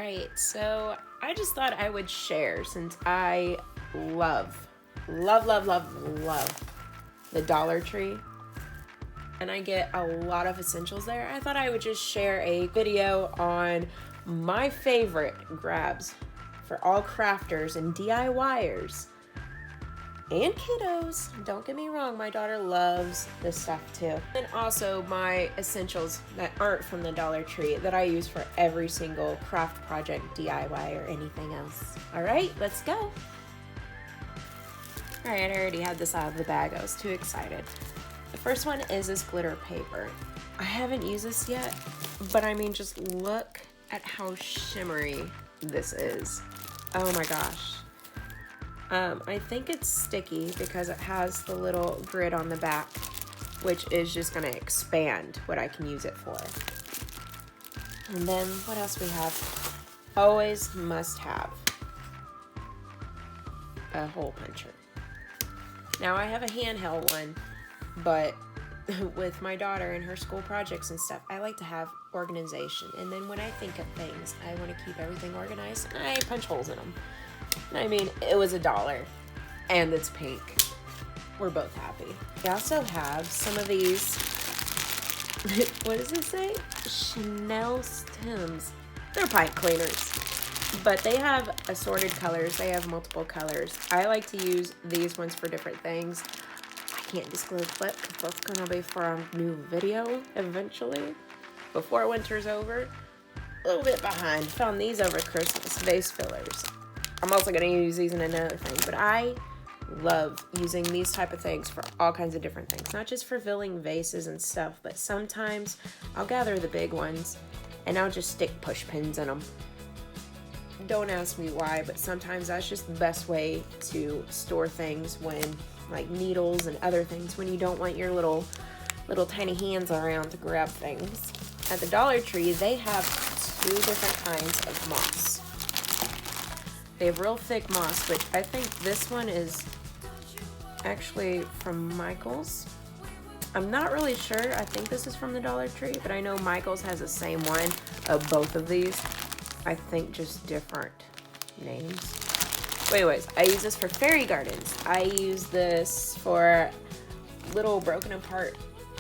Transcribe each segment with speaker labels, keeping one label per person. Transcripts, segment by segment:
Speaker 1: right, so I just thought I would share since I love the Dollar Tree and I get a lot of essentials there. I thought I would just share a video on my favorite grabs for all crafters and DIYers and kiddos. Don't get me wrong, my daughter loves this stuff too. And also my essentials that aren't from the Dollar Tree that I use for every single craft project, DIY, or anything else. All right, let's go. All right, I already had this out of the bag. I was too excited. The first one is this glitter paper. I haven't used this yet, but I mean, just look at how shimmery this is. Oh my gosh. I think it's sticky because it has the little grid on the back, which is just gonna expand what I can use it for. And then what else we have? Always must have a hole puncher. Now I have a handheld one, but with my daughter and her school projects and stuff, I like to have organization. And then when I think of things, I want to keep everything organized, and I punch holes in them. I mean, it was $1 and it's pink. We're both happy. We also have some of these, what does it say? Chanel stems. They're pipe cleaners, but they have assorted colors. They have multiple colors. I like to use these ones for different things. I can't disclose what, because that's gonna be for a new video eventually, before winter's over. A little bit behind. Found these over Christmas, vase fillers. I'm also going to use these in another thing, but I love using these type of things for all kinds of different things, not just for filling vases and stuff, but sometimes I'll gather the big ones and I'll just stick push pins in them. Don't ask me why, but sometimes that's just the best way to store things when, like needles and other things, when you don't want your little tiny hands around to grab things. At the Dollar Tree, they have 2 different kinds of moss. They have real thick moss, which I think this one is actually from Michael's. I'm not really sure. I think this is from the Dollar Tree, but I know Michael's has the same one of both of these. I think just different names. But anyways, I use this for fairy gardens. I use this for little broken apart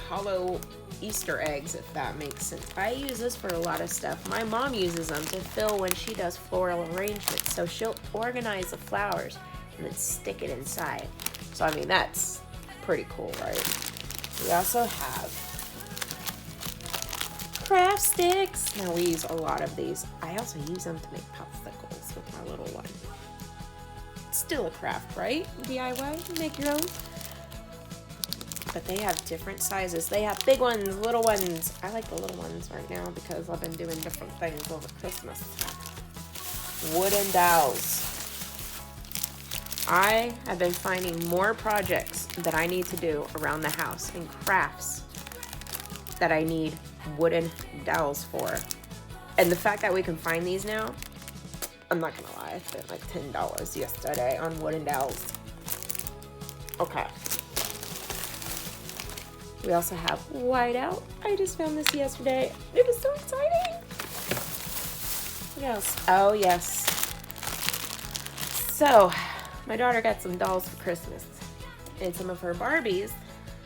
Speaker 1: hollow Easter eggs, if that makes sense. I use this for a lot of stuff. My mom uses them to fill when she does floral arrangements. So she'll organize the flowers and then stick it inside. So I mean, that's pretty cool, right? We also have craft sticks. Now we use a lot of these. I also use them to make popsicles with my little one. It's still a craft, right? DIY, you make your own. But they have different sizes. They have big ones, little ones. I like the little ones right now because I've been doing different things over Christmas. Wooden dowels. I have been finding more projects that I need to do around the house and crafts that I need wooden dowels for. And the fact that we can find these now, I'm not gonna lie, I spent like $10 yesterday on wooden dowels. Okay. We also have whiteout. I just found this yesterday. It was so exciting. What else? Oh, yes. So, my daughter got some dolls for Christmas. And some of her Barbies,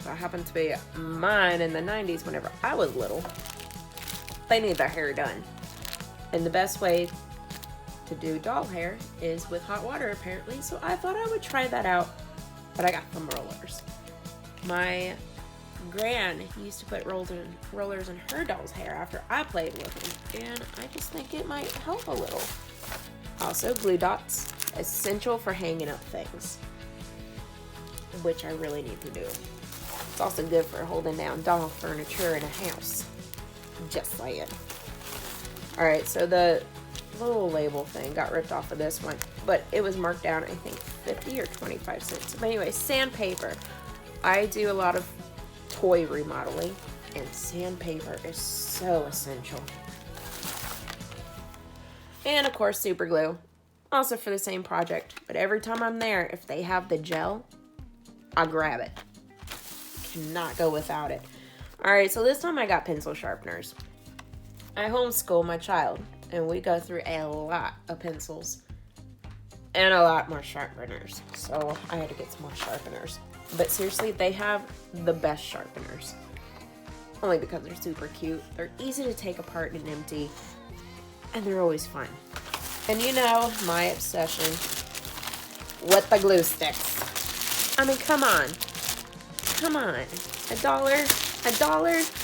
Speaker 1: that happened to be mine in the 90s whenever I was little, they need their hair done. And the best way to do doll hair is with hot water, apparently. So I thought I would try that out. But I got some rollers. My Gran used to put rollers in her doll's hair after I played with them, and I just think it might help a little. Also, glue dots, essential for hanging up things, which I really need to do. It's also good for holding down doll furniture in a house. Just saying. Alright, so the little label thing got ripped off of this one, but it was marked down, I think, 50 or 25 cents. But anyway, sandpaper. I do a lot of toy remodeling, and sandpaper is so essential. And of course, super glue, also for the same project. But every time I'm there, if they have the gel, I grab it. Cannot go without it. All right, so this time I got pencil sharpeners. I homeschool my child, and we go through a lot of pencils and a lot more sharpeners. So I had to get some more sharpeners. But seriously, they have the best sharpeners. Only because they're super cute. They're easy to take apart and empty, and they're always fun. And you know my obsession with the glue sticks. I mean, come on. Come on. $1.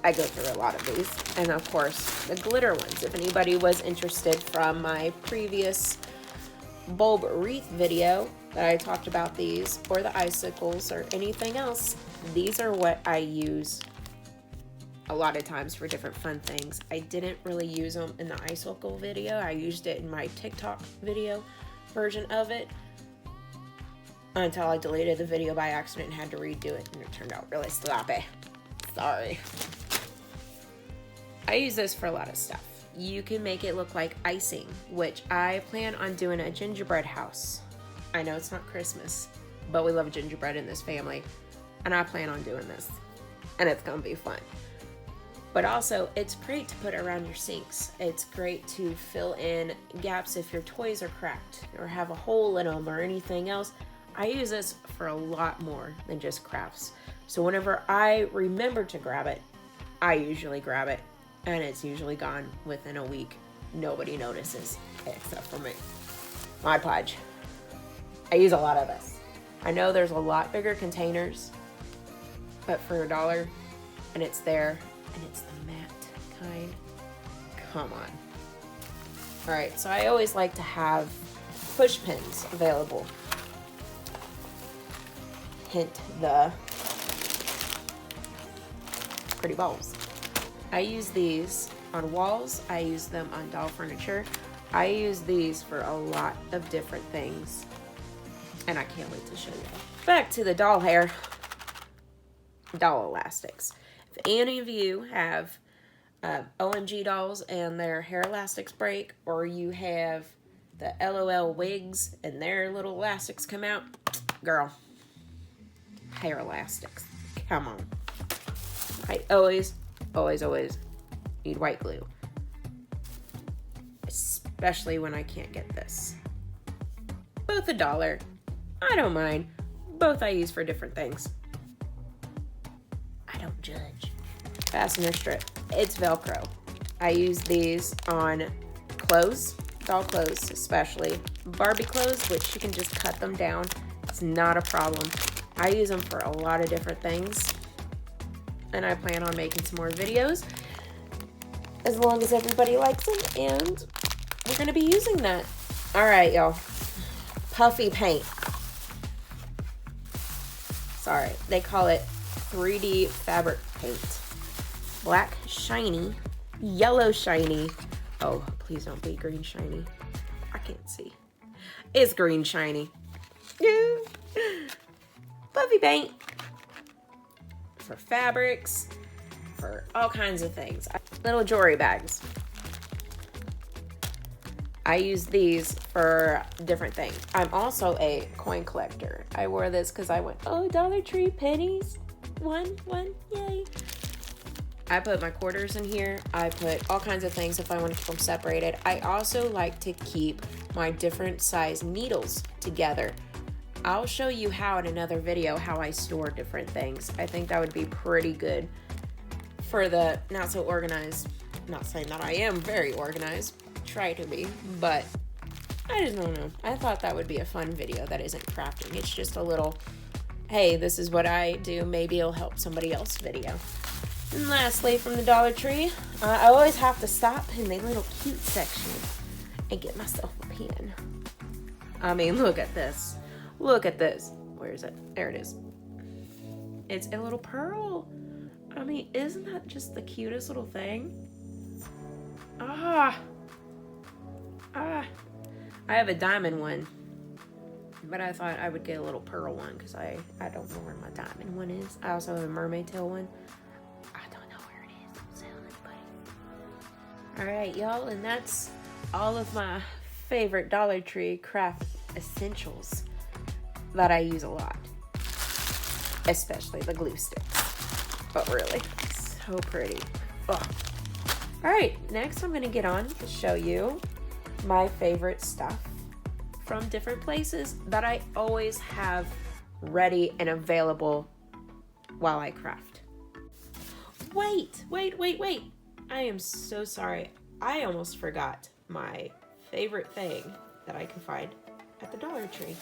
Speaker 1: I go through a lot of these. And of course, the glitter ones. If anybody was interested from my previous bulb wreath video that I talked about these, or the icicles, or anything else, these are what I use a lot of times for different fun things. I didn't really use them in the icicle video. I used it in my TikTok video version of it until I deleted the video by accident and had to redo it, and it turned out really sloppy. Sorry. I use this for a lot of stuff. You can make it look like icing, which I plan on doing a gingerbread house. I know it's not Christmas, but we love gingerbread in this family, and I plan on doing this, and it's gonna be fun. But also, it's great to put around your sinks. It's great to fill in gaps if your toys are cracked or have a hole in them or anything else. I use this for a lot more than just crafts. So whenever I remember to grab it, I usually grab it, and it's usually gone within a week. Nobody notices, except for me. My Podge. I use a lot of this. I know there's a lot bigger containers, but for $1, and it's there, and it's the matte kind. Come on. All right, so I always like to have push pins available. Hint the pretty balls. I use these on walls. I use them on doll furniture. I use these for a lot of different things, and I can't wait to show you. Back to the doll hair, doll elastics. If any of you have OMG dolls and their hair elastics break, or you have the LOL wigs and their little elastics come out, girl, hair elastics, come on. I always need white glue, especially when I can't get this. Both $1. I don't mind. Both I use for different things. I don't judge. Fastener strip. It's Velcro. I use these on clothes, doll clothes especially. Barbie clothes, which you can just cut them down. It's not a problem. I use them for a lot of different things, and I plan on making some more videos as long as everybody likes them, and we're gonna be using that. All right, y'all. Puffy paint. Sorry, they call it 3D fabric paint. Black shiny, yellow shiny. Oh, please don't be green shiny. I can't see. It's green shiny. Puffy paint. For fabrics, for all kinds of things. Little jewelry bags. I use these for different things. I'm also a coin collector. I wore this because I went, oh, Dollar Tree, pennies. One, yay. I put my quarters in here. I put all kinds of things if I want to keep them separated. I also like to keep my different size needles together. I'll show you how in another video how I store different things. I think that would be pretty good for the not so organized. Not saying that I am very organized. Try to be, but I just don't know. I thought that would be a fun video that isn't crafting. It's just a little, hey, this is what I do. Maybe it'll help somebody else video. And lastly, from the Dollar Tree, I always have to stop in the little cute section and get myself a pen. I mean, look at this. Look at this. Where is it? There it is. It's a little pearl. I mean, isn't that just the cutest little thing? I have a diamond one, but I thought I would get a little pearl one because I don't know where my diamond one is. I also have a mermaid tail one. I don't know where it is. Don't tell anybody. All right, y'all, and that's all of my favorite Dollar Tree craft essentials that I use a lot, especially the glue sticks. But really, so pretty. Oh, All right, next I'm gonna get on to show you my favorite stuff from different places that I always have ready and available while I craft. Wait. I am so sorry. I almost forgot my favorite thing that I can find at the Dollar Tree.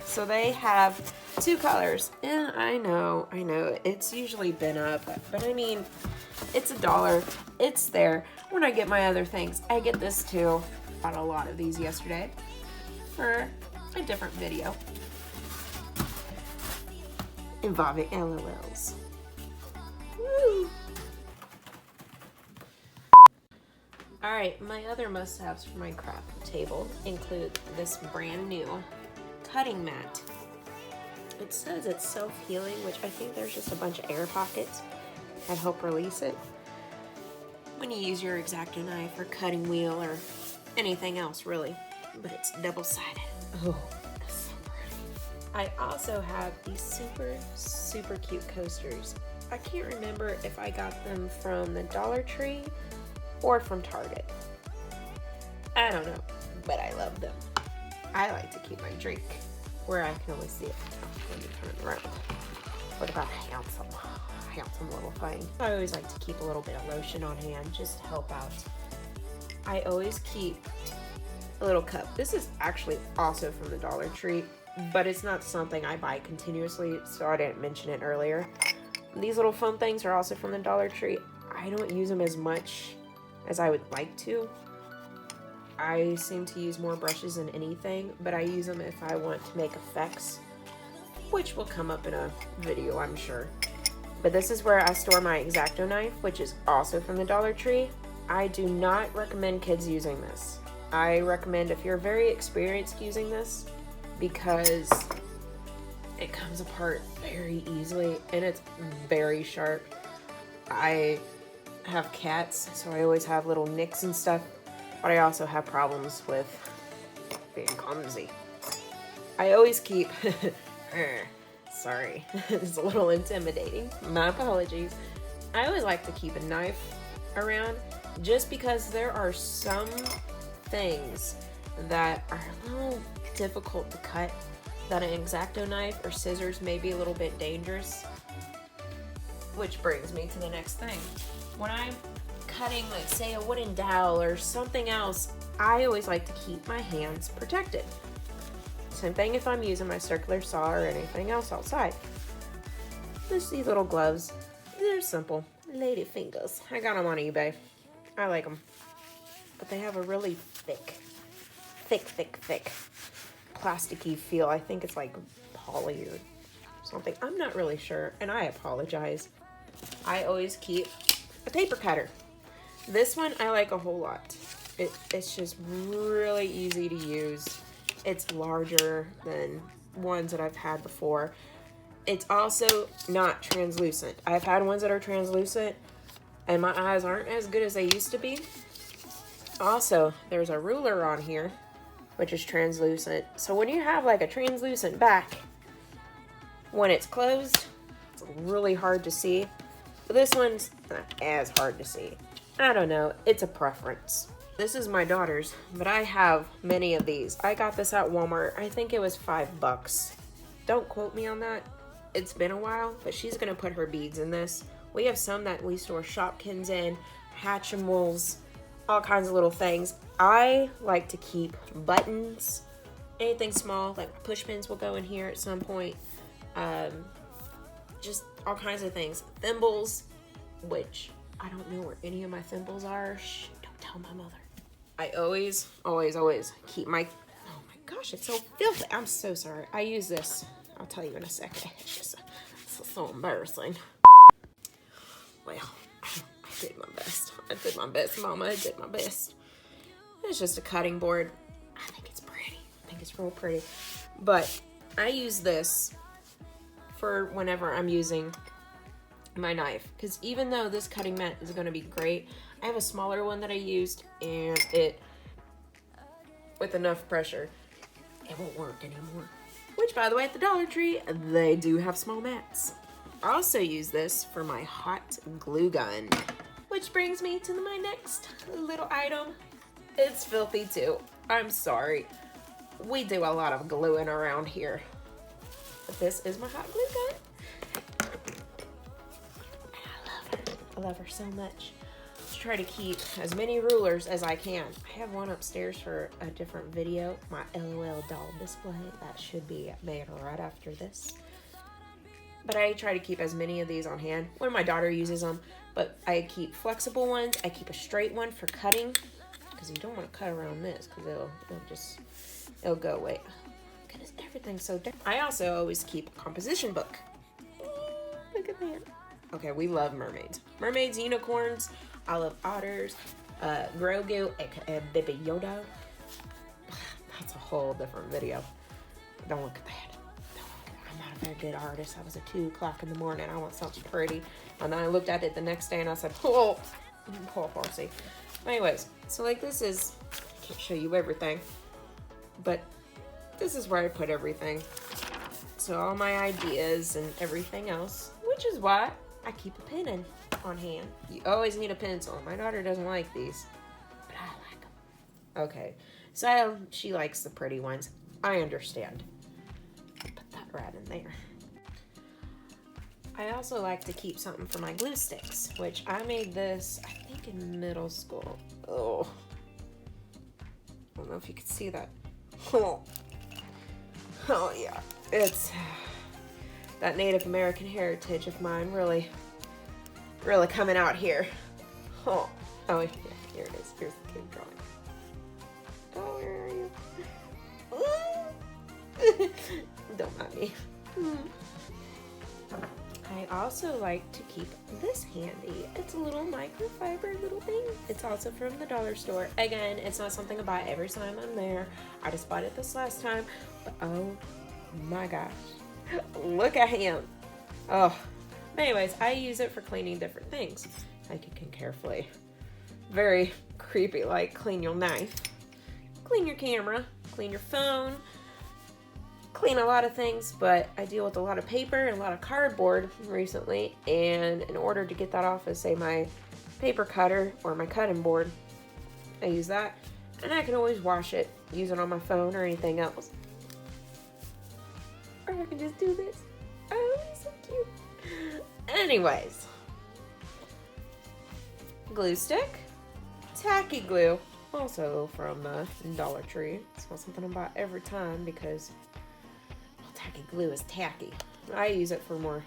Speaker 1: So they have 2 colors, and I know, it's usually been up, but I mean, it's $1, it's there. When I get my other things, I get this too. Bought a lot of these yesterday for a different video involving LOLs. Woo! All right, my other must-haves for my craft table include this brand new cutting mat. It says it's self-healing, which I think there's just a bunch of air pockets that help release it when you use your X-Acto knife or cutting wheel or anything else really, but it's double-sided. Oh, that's so pretty. I also have these super cute coasters. I can't remember if I got them from the Dollar Tree or from Target. I don't know, but I love them. I like to keep my drink where I can always see it. Let me turn it around. What about a handsome little thing? I always like to keep a little bit of lotion on hand just to help out. I always keep a little cup. This is actually also from the Dollar Tree, but it's not something I buy continuously, so I didn't mention it earlier. These little foam things are also from the Dollar Tree. I don't use them as much as I would like to. I seem to use more brushes than anything, but I use them if I want to make effects, which will come up in a video, I'm sure. But this is where I store my X-Acto knife, which is also from the Dollar Tree. I do not recommend kids using this. I recommend if you're very experienced using this, because it comes apart very easily and it's very sharp. I have cats, so I always have little nicks and stuff, but I also have problems with being clumsy. I always keep, sorry, it's a little intimidating. My apologies. I always like to keep a knife around just because there are some things that are a little difficult to cut, that an X-Acto knife or scissors may be a little bit dangerous. Which brings me to the next thing. When I'm cutting, like, say, a wooden dowel or something else, I always like to keep my hands protected. Same thing if I'm using my circular saw or anything else outside. Just these little gloves. They're simple. Lady fingers. I got them on eBay. I like them. But they have a really thick plasticky feel. I think it's like poly or something. I'm not really sure, and I apologize. I always keep a paper cutter. This one I like a whole lot. It's just really easy to use. It's larger than ones that I've had before. It's also not translucent. I've had ones that are translucent and my eyes aren't as good as they used to be. Also, there's a ruler on here, which is translucent. So when you have like a translucent back, when it's closed, it's really hard to see. But this one's not as hard to see. I don't know, it's a preference. This is my daughter's, but I have many of these. I got this at Walmart. I think it was $5. Don't quote me on that. It's been a while, but she's gonna put her beads in this. We have some that we store Shopkins in, Hatchimals, all kinds of little things. I like to keep buttons, anything small, like push pins will go in here at some point. Just all kinds of things. Thimbles, which I don't know where any of my thimbles are. Shh, don't tell my mother. I always keep my, oh my gosh, it's so filthy. I'm so sorry. I use this. I'll tell you in a second. It's just so embarrassing. Well, I did my best. I did my best, Mama. I did my best. It's just a cutting board. I think it's pretty. I think it's real pretty. But I use this for whenever I'm using my knife. Because even though this cutting mat is going to be great, I have a smaller one that I used, and it, with enough pressure, it won't work anymore. Which, by the way, at the Dollar Tree, they do have small mats. also use this for my hot glue gun. Which brings me to my next little item. It's filthy too. I'm sorry. We do a lot of gluing around here. But this is my hot glue gun. And I love her so much. Let's try to keep as many rulers as I can. I have one upstairs for a different video, my LOL doll display. That should be made right after this. But I try to keep as many of these on hand when my daughter uses them. But I keep flexible ones. I keep a straight one for cutting, because you don't want to cut around this, because it'll go away. Goodness, everything's so different. I also always keep a composition book. Look at that. Okay, we love mermaids. Mermaids, unicorns. I love otters. Grogu, aka Baby Yoda. That's a whole different video. Don't look at that. I'm not a very good artist. I was at 2 o'clock in the morning. I want something pretty. And then I looked at it the next day and I said, oh, poor horsey. Anyways, so like this is, I can't show you everything, but this is where I put everything. So all my ideas and everything else, which is why I keep a pen on hand. You always need a pencil. My daughter doesn't like these, but I like them. Okay, so she likes the pretty ones. I understand. Put that right in there. I also like to keep something for my glue sticks, which I made this, I think, in middle school. Oh, I don't know if you can see that. Oh, yeah, it's that Native American heritage of mine really coming out here. Oh, yeah, here it is. Here's the kid drawing. Oh, where are you? Don't mind me. I also like to keep this handy. It's a little microfiber little thing. It's also from the dollar store. Again, it's not something I buy every time I'm there. I just bought it this last time, but oh my gosh, look at him. Oh, but anyways, I use it for cleaning different things. Like you can carefully, very creepy, like clean your knife, clean your camera, clean your phone, clean a lot of things, but I deal with a lot of paper and a lot of cardboard recently, and in order to get that off of, say, my paper cutter or my cutting board, I use that, and I can always wash it, use it on my phone or anything else. Or I can just do this. Oh, he's so cute. Anyways, glue stick, tacky glue, also from Dollar Tree. It's not something I buy every time because tacky glue is tacky. I use it for more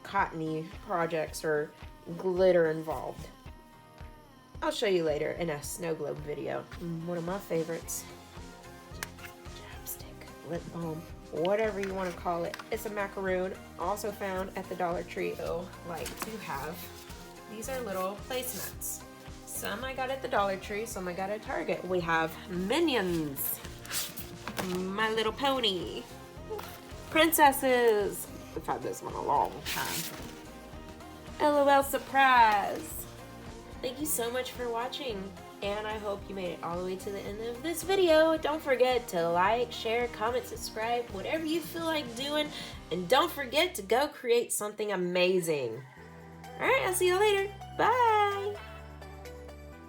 Speaker 1: cottony projects or glitter involved. I'll show you later in a snow globe video. One of my favorites. Chapstick, lip balm, whatever you want to call it. It's a macaroon, also found at the Dollar Tree. I like to have, these are little placemats. Some I got at the Dollar Tree, some I got at Target. We have Minions, My Little Pony, Princesses. I've had this one a long time. LOL Surprise. Thank you so much for watching, and I hope you made it all the way to the end of this video. Don't forget to like, share, comment, subscribe, whatever you feel like doing, and don't forget to go create something amazing. Alright, I'll see you later. Bye!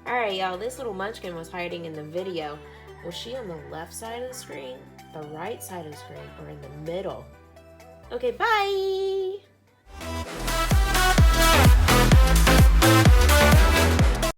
Speaker 1: Alright, y'all, this little munchkin was hiding in the video. Was she on the left side of the screen, the right side of the screen, or in the middle? Okay, bye!